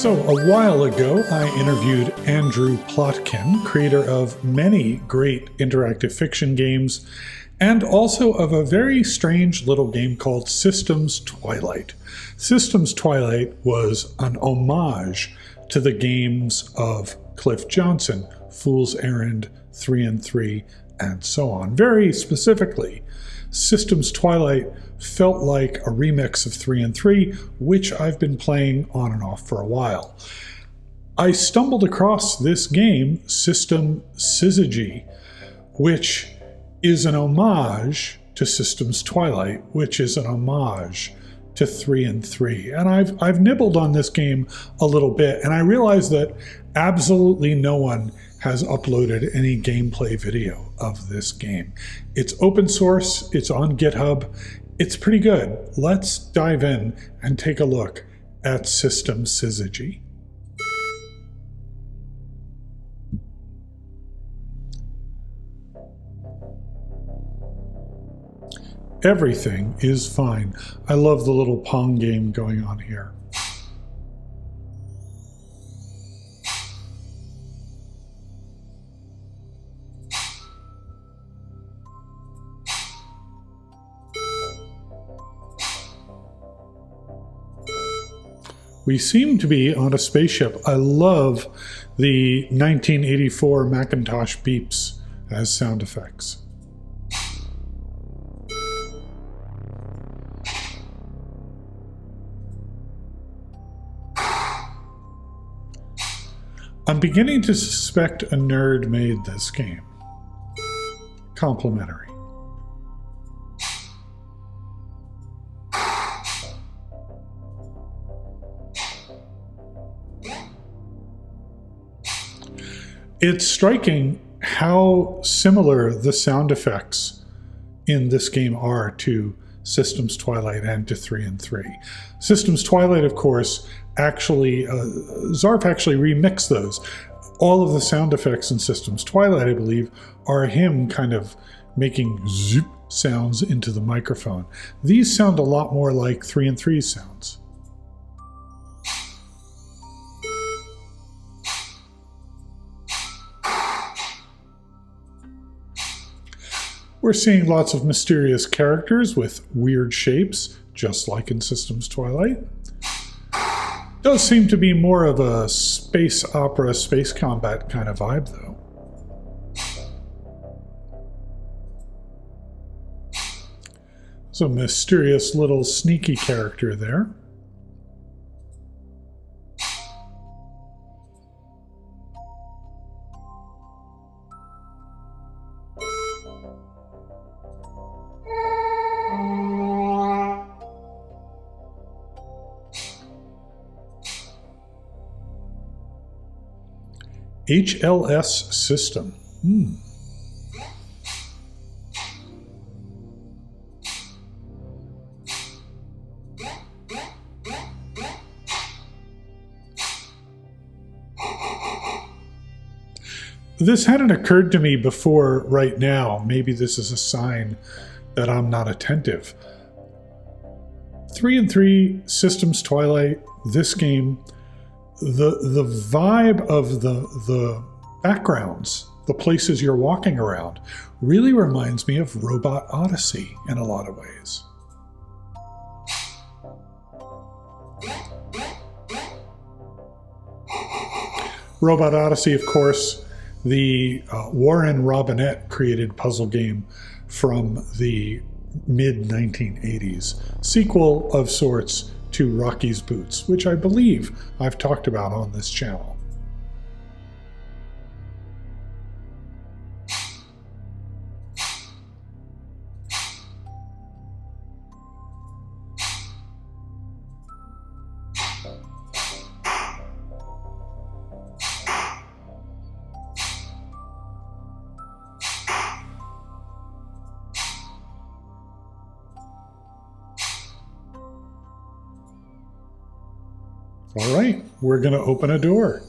So, a while ago, I interviewed Andrew Plotkin, creator of many great interactive fiction games, and also of a very strange little game called Systems Twilight. Systems Twilight was an homage to the games of Cliff Johnson, Fool's Errand, 3 and 3, and so on. Very specifically, Systems Twilight felt like a remix of 3 and 3, which I've been playing on and off for a while. I stumbled across this game, System Syzygy, which is an homage to Systems Twilight, which is an homage to 3 and 3. And I've nibbled on this game a little bit, and I realized that absolutely no one has uploaded any gameplay video of this game. It's open source, it's on GitHub, it's pretty good. Let's dive in and take a look at System Syzygy. Everything is fine. I love the little Pong game going on here. We seem to be on a spaceship. I love the 1984 Macintosh beeps as sound effects. I'm beginning to suspect a nerd made this game. Complimentary. It's striking how similar the sound effects in this game are to Systems Twilight and to 3 and 3. Systems Twilight, of course, actually, Zarf actually remixed those. All of the sound effects in Systems Twilight, I believe, are him kind of making zoop sounds into the microphone. These sound a lot more like 3 and 3 sounds. We're seeing lots of mysterious characters with weird shapes, just like in Systems Twilight. Does seem to be more of a space opera, space combat kind of vibe, though. There's a mysterious little sneaky character there. HLS system. This hadn't occurred to me before right now. Maybe this is a sign that I'm not attentive. 3 and 3, Systems Twilight, this game, the vibe of the backgrounds, the places you're walking around, really reminds me of Robot Odyssey in a lot of ways. Robot Odyssey, of course, the Warren Robinette created puzzle game from the mid-1980s, sequel of sorts to Rocky's Boots, which I believe I've talked about on this channel. All right, we're going to open a door.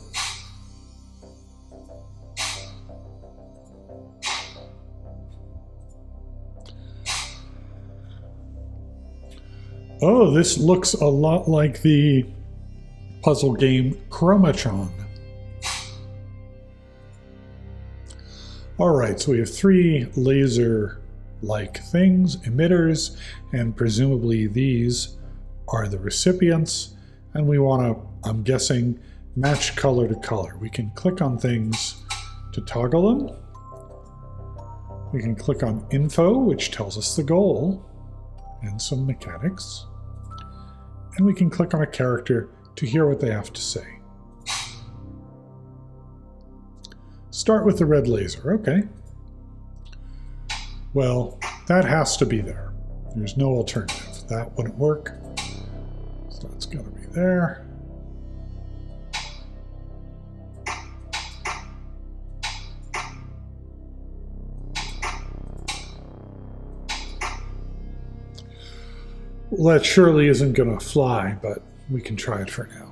Oh, this looks a lot like the puzzle game Chromatron. Alright, so we have 3 laser-like things, emitters, and presumably these are the recipients, and we want to, I'm guessing, match color to color. We can click on things to toggle them. We can click on info, which tells us the goal and some mechanics. And we can click on a character to hear what they have to say. Start with the red laser. Okay. Well, that has to be there. There's no alternative. That wouldn't work. So it's got to be there. Well, that surely isn't going to fly, but we can try it for now.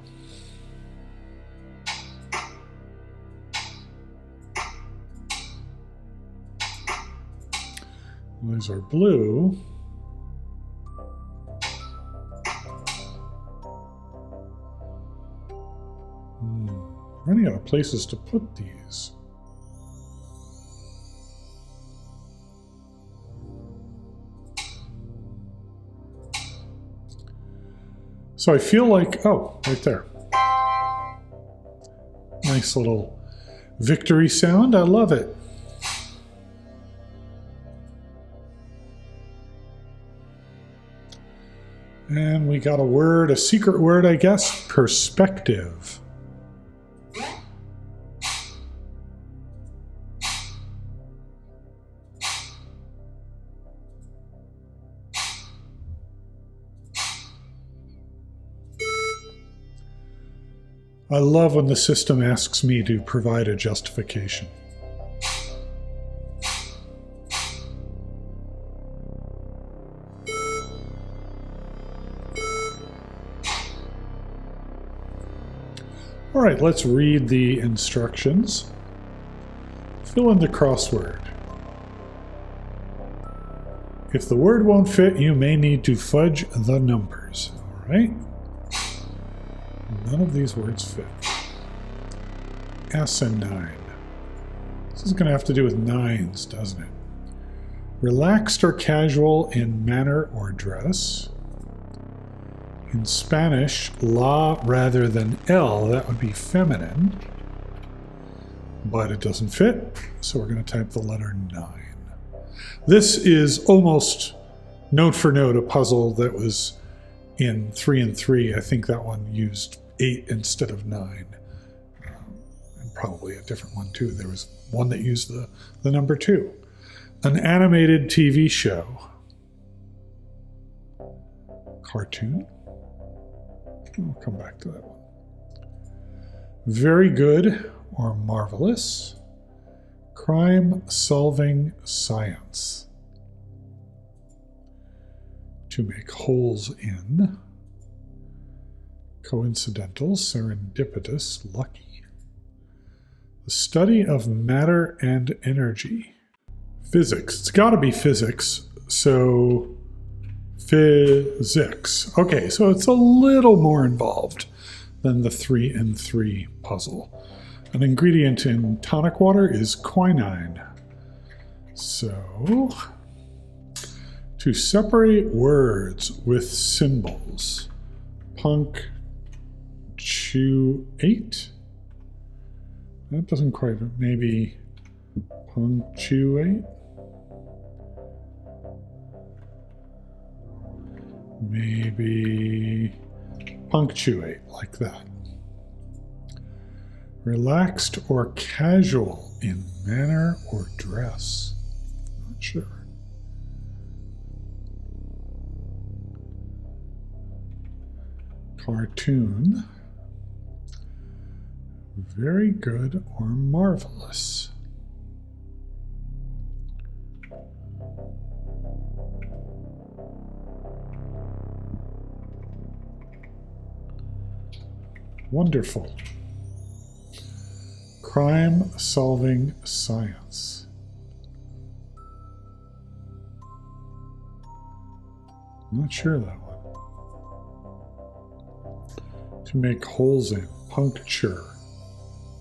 These are blue. Running out of places to put these. So I feel like, oh, right there. Nice little victory sound. I love it. And we got a word, a secret word, I guess, perspective. I love when the system asks me to provide a justification. All right, let's read the instructions. Fill in the crossword. If the word won't fit, you may need to fudge the numbers. All right. None of these words fit. S and 9. This is going to have to do with nines, doesn't it? Relaxed or casual in manner or dress. In Spanish, la rather than el, that would be feminine. But it doesn't fit, so we're going to type the letter 9. This is almost note for note a puzzle that was in 3 and 3. I think that one used 8 instead of 9. And probably a different one too. There was one that used the number 2. An animated TV show. Cartoon. We'll come back to that one. Very good or marvelous. Crime-solving science. To make holes in. Coincidental, serendipitous, lucky. The study of matter and energy. Physics. It's got to be physics, so physics. Okay, so it's a little more involved than the 3 and 3 puzzle. An ingredient in tonic water is quinine. So, to separate words with symbols. Punctuate? That doesn't quite, maybe punctuate? Maybe punctuate, like that. Relaxed or casual in manner or dress. Not sure. Cartoon. Very good or marvelous. Wonderful. Crime-solving science. Not sure that one. To make holes in. Puncture,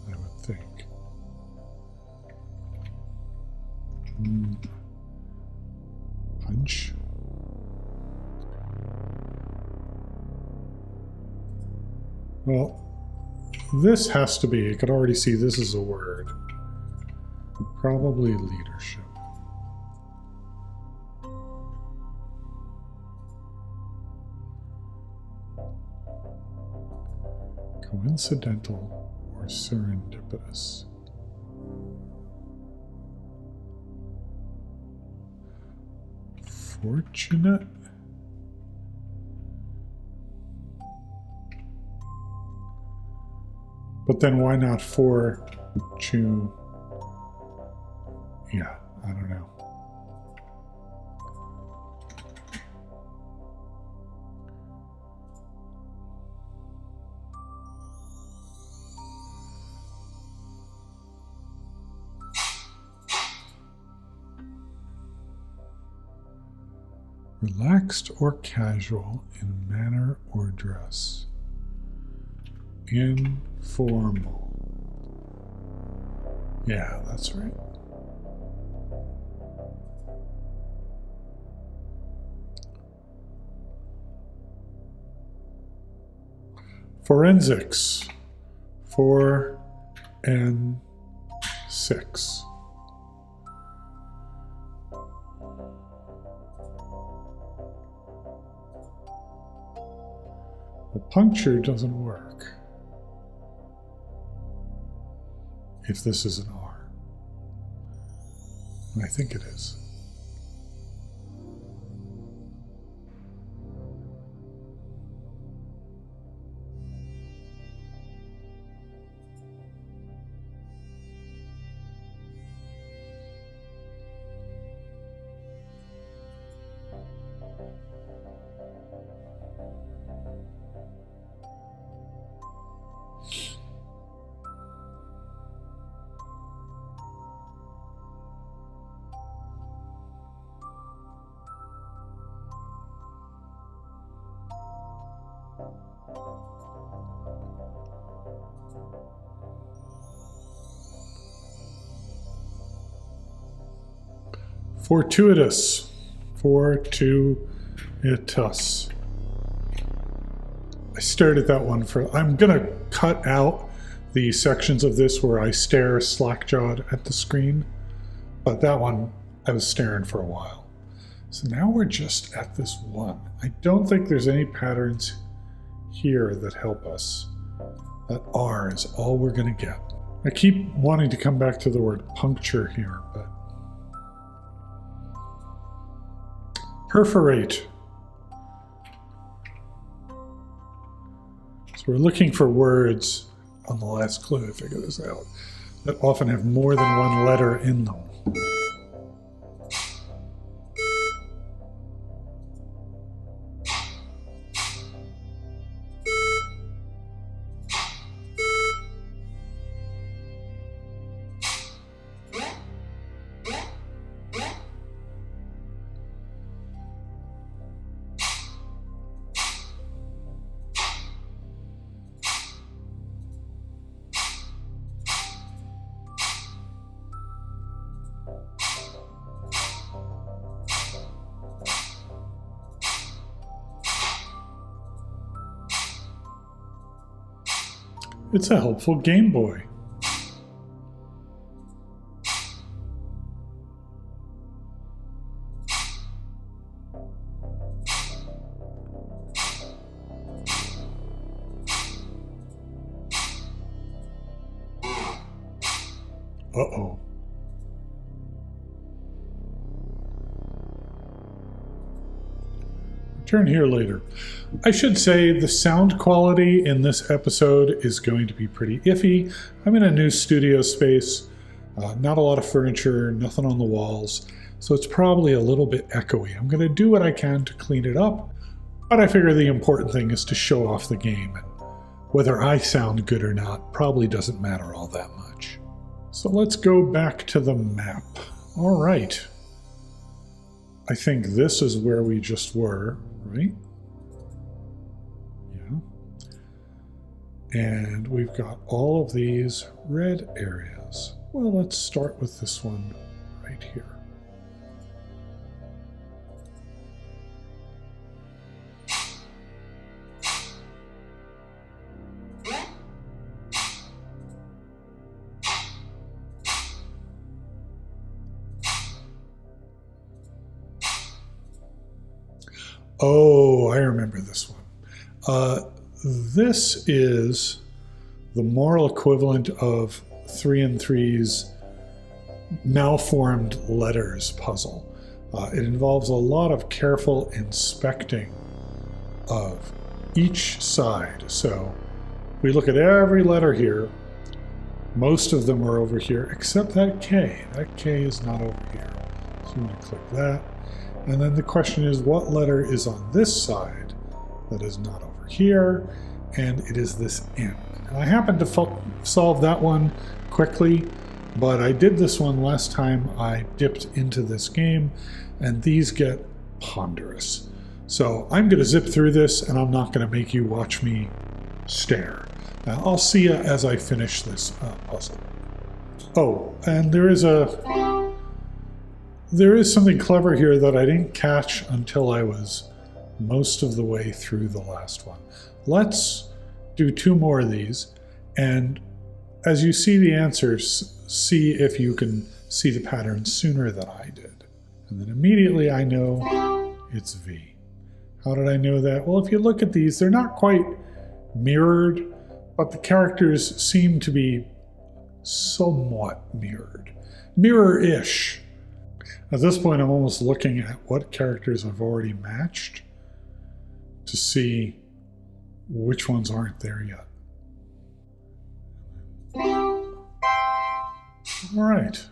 I would think. Punch. Well, this has to be, I could already see this is a word. Probably leadership. Coincidental or serendipitous. Fortunate. But then why not fortune? Yeah, I don't know. Relaxed or casual in manner or dress. Informal. Yeah, that's right. Forensics. 4 and 6. Well, puncture doesn't work if this is an R. And I think it is. Fortuitous. Fortuitous. I stared at that one for... I'm going to cut out the sections of this where I stare slack-jawed at the screen. But that one, I was staring for a while. So now we're just at this one. I don't think there's any patterns here that help us. That R is all we're going to get. I keep wanting to come back to the word puncture here, but... Perforate. So we're looking for words on the last clue to figure this out that often have more than one letter in them. It's a helpful Game Boy. Uh-oh. Return here later. I should say the sound quality in this episode is going to be pretty iffy. I'm in a new studio space, not a lot of furniture, nothing on the walls, so it's probably a little bit echoey. I'm going to do what I can to clean it up, but I figure the important thing is to show off the game, and whether I sound good or not probably doesn't matter all that much. So let's go back to the map. All right. I think this is where we just were, right? Yeah. And we've got all of these red areas. Well, let's start with this one right here. Oh, I remember this one. This is the moral equivalent of 3 and 3's malformed letters puzzle. It involves a lot of careful inspecting of each side. So if we look at every letter here, most of them are over here, except that K. That K is not over here. So I'm going to click that. And then the question is, what letter is on this side that is not over here? And it is this N. And I happened to solve that one quickly, but I did this one last time I dipped into this game, and these get ponderous. So I'm going to zip through this, and I'm not going to make you watch me stare. I'll see you as I finish this puzzle. Oh, and there is something clever here that I didn't catch until I was most of the way through the last one. Let's do 2 more of these, and as you see the answers, see if you can see the pattern sooner than I did. And then immediately I know it's V. How did I know that? Well, if you look at these, they're not quite mirrored, but the characters seem to be somewhat mirrored. Mirror-ish. At this point, I'm almost looking at what characters I've already matched to see which ones aren't there yet. All right.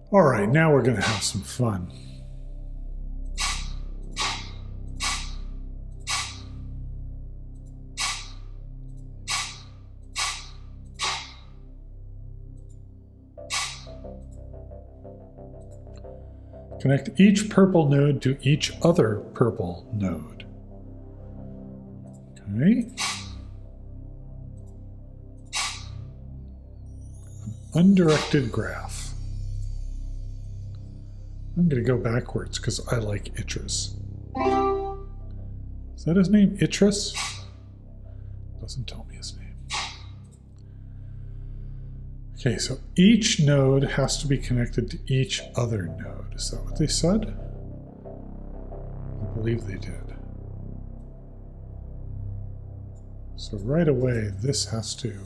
All right, now we're going to have some fun. Connect each purple node to each other purple node. Okay. An undirected graph. I'm going to go backwards because I like Itris. Is that his name? Itris? Doesn't tell me his name. Okay, so each node has to be connected to each other node. Is that what they said? I believe they did. So right away, this has to...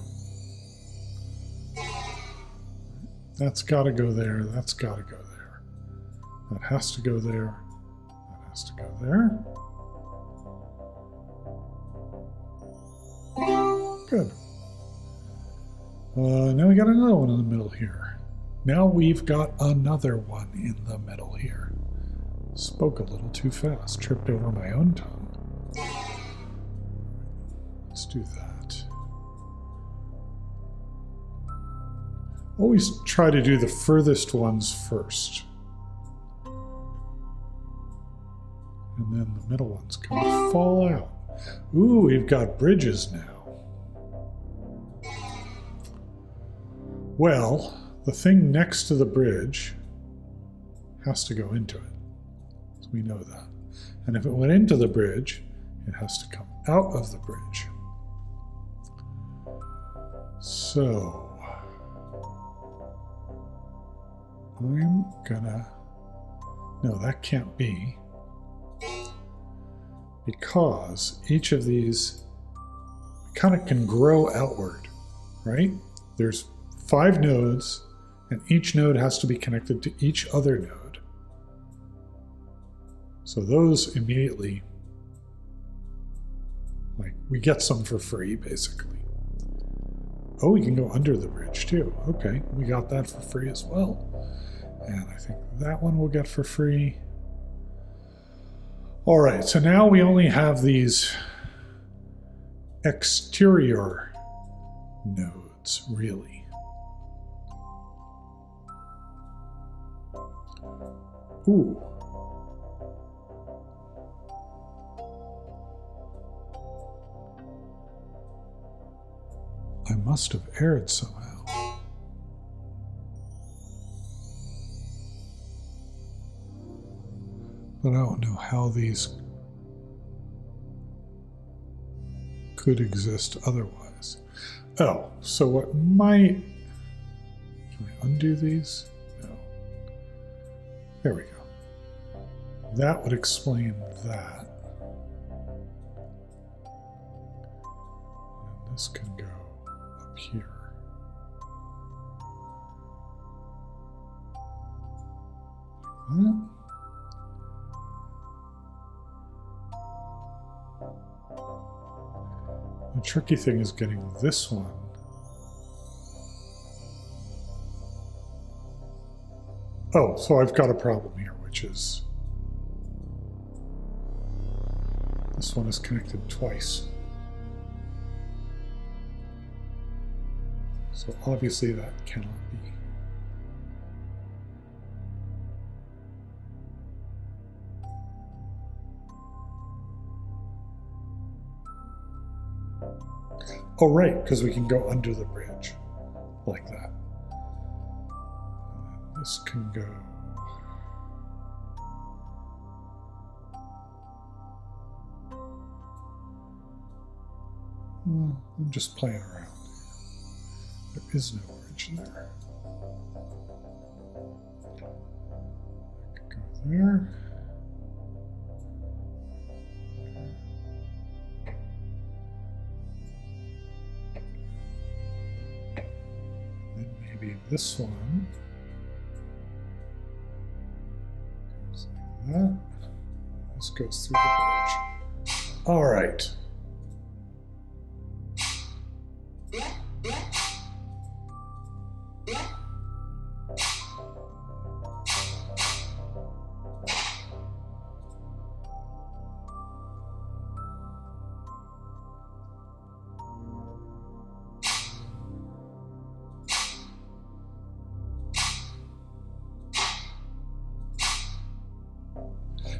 That's got to go there. That's got to go there. That has to go there. That has to go there. Good. Now we got another one in the middle here. Now we've got another one in the middle here. Spoke a little too fast. Tripped over my own tongue. Let's do that. Always try to do the furthest ones first. And then the middle ones kind of fall out. Ooh, we've got bridges now. Well, the thing next to the bridge has to go into it. So we know that. And if it went into the bridge, it has to come out of the bridge. So I'm gonna... No, that can't be. Because each of these kind of can grow outward, right? There's 5 nodes, and each node has to be connected to each other node. So those immediately, like, we get some for free, basically. Oh, we can go under the bridge, too. Okay, we got that for free as well. And I think that one we'll get for free. All right, so now we only have these exterior nodes, really. Ooh. I must have erred somehow. But I don't know how these could exist otherwise. Oh, so what might... Can I undo these? No. There we go. That would explain that. And this can go up here. Like that. The tricky thing is getting this one. Oh, so I've got a problem here, which is this one is connected twice. So obviously that cannot be. Oh, right, because we can go under the bridge like that. And then this can go. I'm just playing around. There is no bridge there. I could go there. This one goes like that. This goes through the bridge. All right.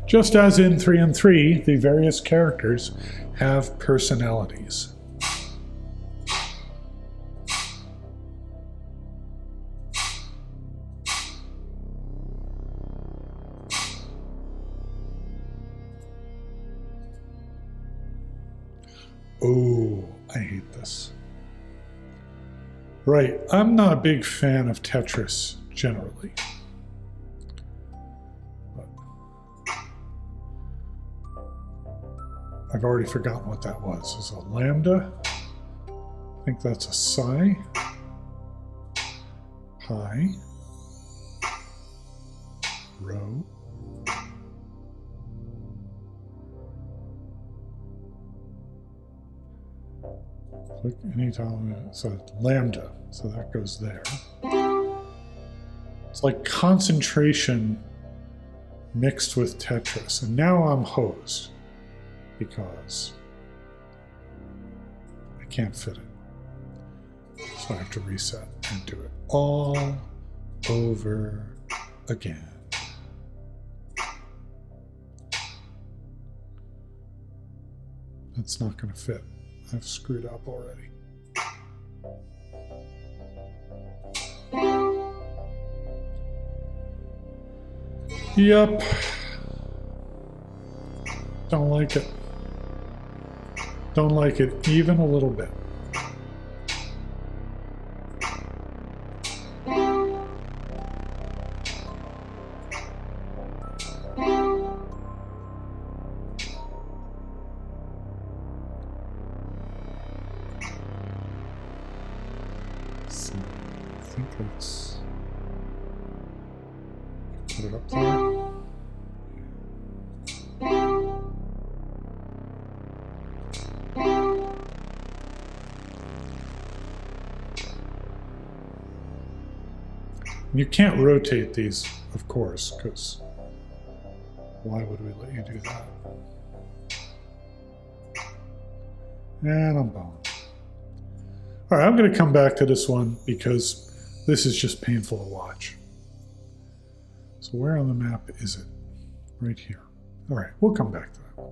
Just as in 3 and 3, the various characters have personalities. Oh, I hate this. Right, I'm not a big fan of Tetris generally. I've already forgotten what that was. Is it a lambda? I think that's a psi. Pi. Rho. Click anytime. So lambda. So that goes there. It's like concentration mixed with Tetris. And now I'm hosed. Because I can't fit it. So I have to reset and do it all over again. That's not going to fit. I've screwed up already. Yep. Don't like it. Don't like it even a little bit. So I think that's put it up there. You can't rotate these, of course, because why would we let you do that? And I'm boned. All right, I'm going to come back to this one because this is just painful to watch. So where on the map is it? Right here. All right, we'll come back to that one.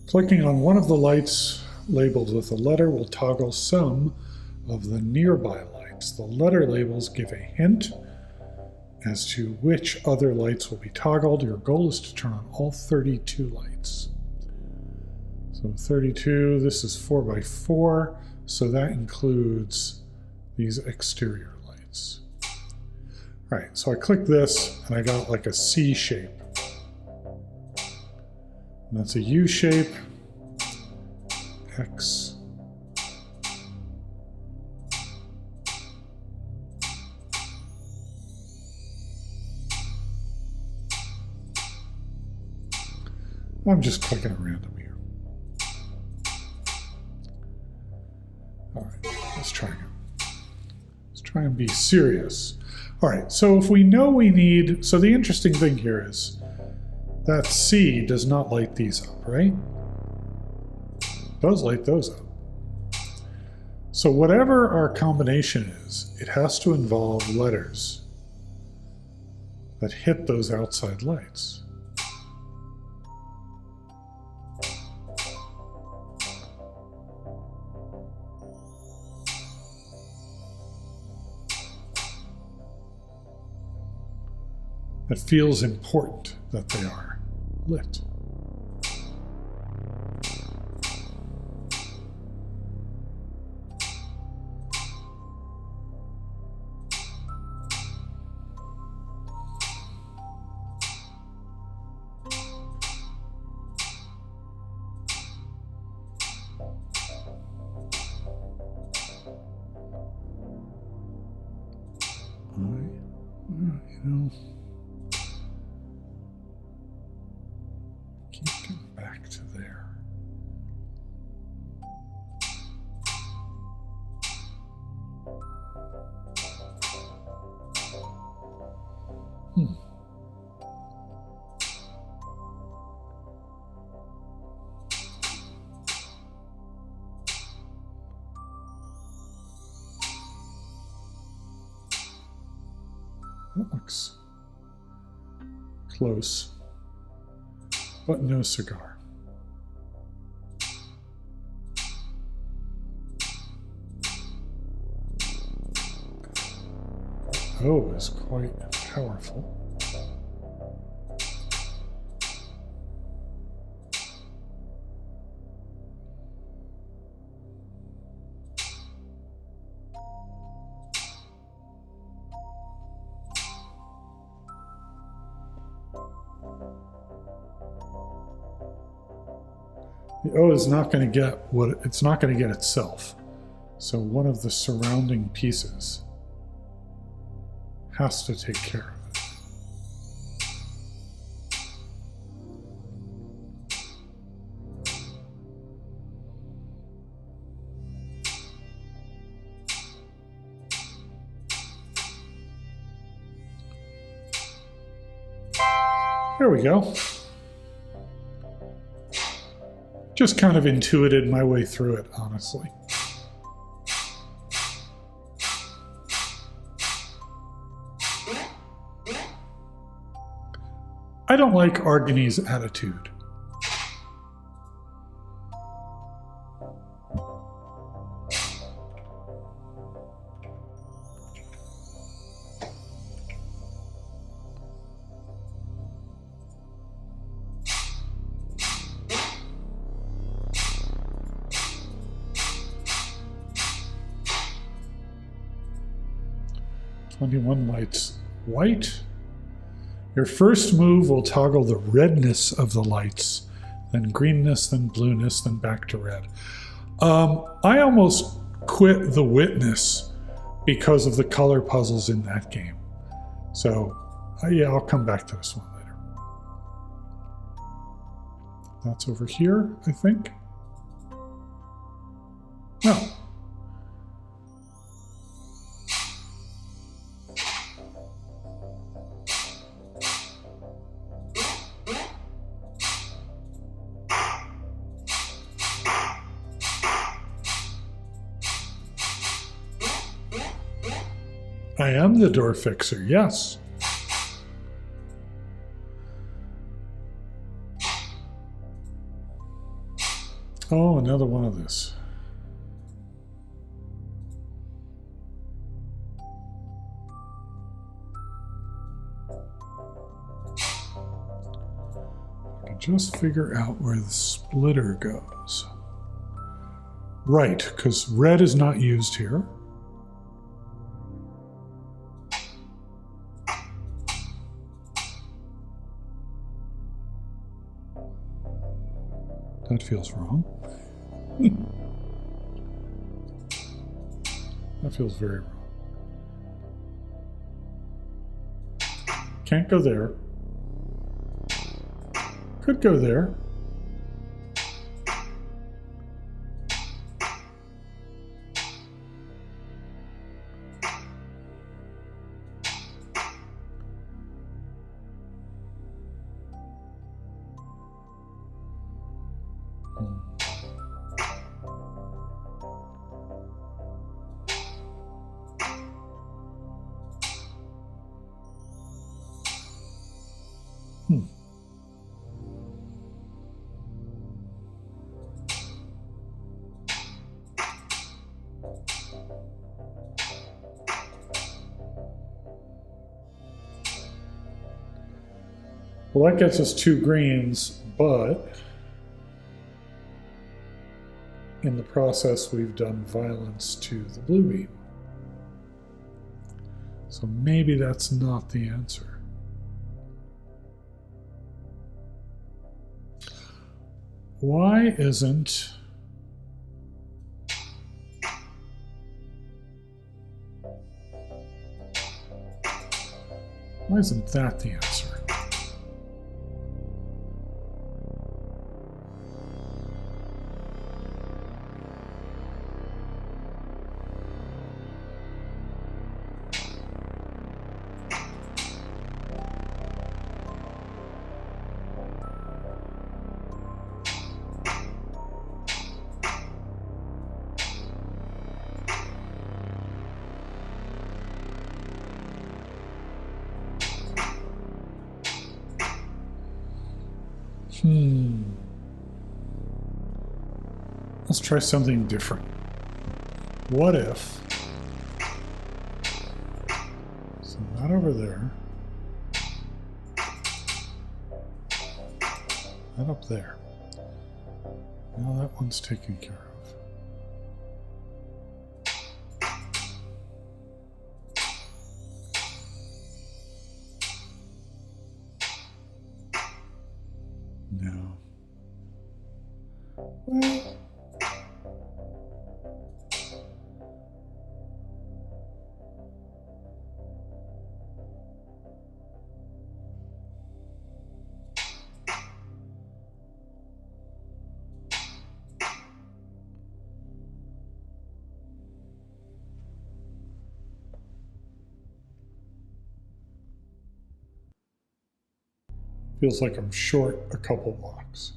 Clicking on one of the lights labeled with a letter will toggle some of the nearby lights. The letter labels give a hint as to which other lights will be toggled. Your goal is to turn on all 32 lights. So 32, this is 4x4, so that includes these exterior lights. All right, so I click this and I got like a C shape. And that's a U shape, X. I'm just clicking at random here. All right, let's try again. Let's try and be serious. All right, so if we know we need, so the interesting thing here is that C does not light these up, right? Does light those up. So whatever our combination is, it has to involve letters that hit those outside lights. It feels important that they are lit. You know, keep getting back to there. That looks close, but no cigar. O is quite powerful. The O is not going to get what it's not going to get itself. So one of the surrounding pieces has to take care of it. There we go. Just kind of intuited my way through it, honestly. I don't like Argony's attitude. One lights white. Your first move will toggle the redness of the lights, then greenness, then blueness, then back to red. I almost quit The Witness because of the color puzzles in that game. So, yeah, I'll come back to this one later. That's over here, I think. No. I am the door fixer, yes. Oh, another one of this. I can just figure out where the splitter goes. Right, because red is not used here. That feels wrong. That feels very wrong. Can't go there. Could go there. Well, that gets us 2 greens, but in the process, we've done violence to the blue beam. So maybe that's not the answer. Why isn't... Why isn't that the answer? Let's try something different. What if... So not over there. Not up there. Now that one's taken care of. No. Well... Feels like I'm short a couple blocks,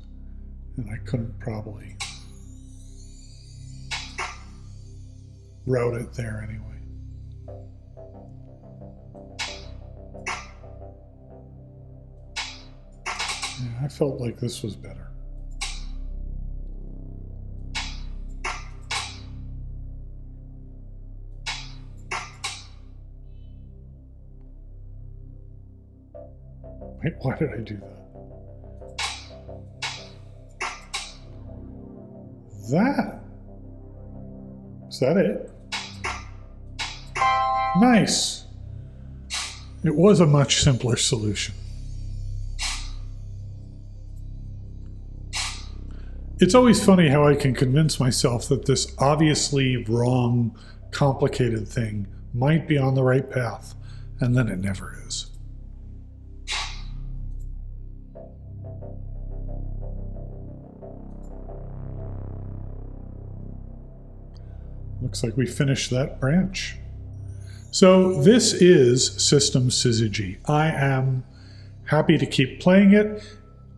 and I couldn't probably route it there anyway. Yeah, I felt like this was better. Wait, why did I do that? That? Is that it? Nice. It was a much simpler solution. It's always funny how I can convince myself that this obviously wrong, complicated thing might be on the right path, and then it never is. Looks like we finished that branch. So this is System Syzygy. I am happy to keep playing it.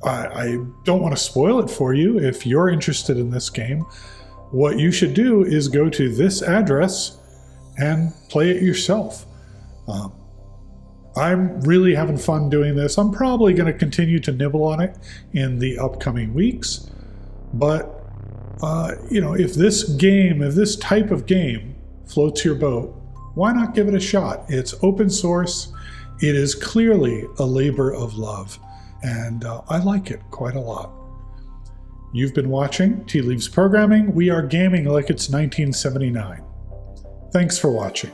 I don't want to spoil it for you. If you're interested in this game, what you should do is go to this address and play it yourself. I'm really having fun doing this. I'm probably going to continue to nibble on it in the upcoming weeks. But, if this type of game floats your boat, why not give it a shot? It's open source. It is clearly a labor of love. And I like it quite a lot. You've been watching Tea Leaves Programming. We are gaming like it's 1979. Thanks for watching.